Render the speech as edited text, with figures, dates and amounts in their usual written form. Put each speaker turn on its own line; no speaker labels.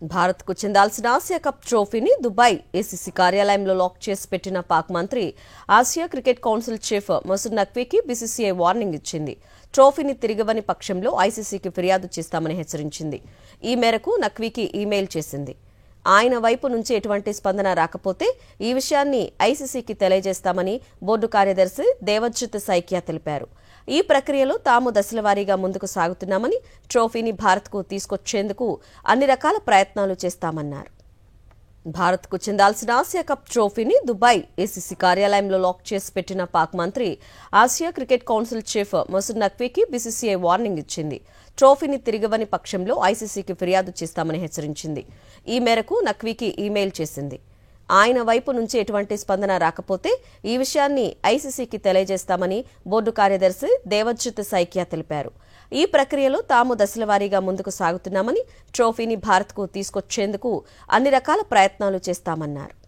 భారత్కు చెందాల్సిన Asia cup ట్రోఫీని దుబాయ్ ఏసీసీ కార్యాలయంలో లాక్ చేసి పెట్టిన పాక్ మంత్రి Asia cricket council chief Masood నఖ్వీకి బీసీసీఐ వార్నింగ్ ఇచ్చింది. ట్రోఫీని తిరిగివ్వని పక్షంలో ఐసీసీకి ఫిర్యాదు చేస్తామని హెచ్చరించింది. ఈ మేరకు నఖ్వీకి ఈమెయిల్ చేసింది. ఆయన వైపు నుంచి ఎటువంటి స్పందన రాకపోతే ఈ విషయాన్ని ఐసీసీకి తెలియజేస్తామని బోర్డు కార్యదర్శి దేవజ్జిత్ సైకియా తెలిపారు. ఈ ప్రక్రియలో తాము దశలవారీగా ముందుకు సాగుతున్నామని, ట్రోఫీని భారత్కు తీసుకొచ్చేందుకు అన్ని రకాల ప్రయత్నాలు చేస్తామన్నారు. భారత్కు చెందాల్సిన ఆసియా కప్ ట్రోఫీని దుబాయ్ ఏసీసీ కార్యాలయంలో లాక్ చేసి పెట్టిన పాక్ మంత్రి Asia cricket council chief Masood నఖ్వీకి బీసీసీఐ వార్నింగ్ ఇచ్చింది. ట్రోఫీని తిరిగివ్వని పక్షంలో ఐసీసీకి ఫిర్యాదు చేస్తామని హెచ్చరించింది. ఈ మేరకు నఖ్వీకి ఈమెయిల్ చేసింది. ఆయన వైపు నుంచి ఎటువంటి స్పందన రాకపోతే ఈ విషయాన్ని ఐసీసీకి తెలియజేస్తామని బోర్డు కార్యదర్శి దేవజ్జిత్ సైకియా తెలిపారు. ఈ ప్రక్రియలో తాము దశలవారీగా ముందుకు సాగుతున్నామని, ట్రోఫీని భారత్కు తీసుకొచ్చేందుకు అన్ని రకాల ప్రయత్నాలు చేస్తామన్నారు.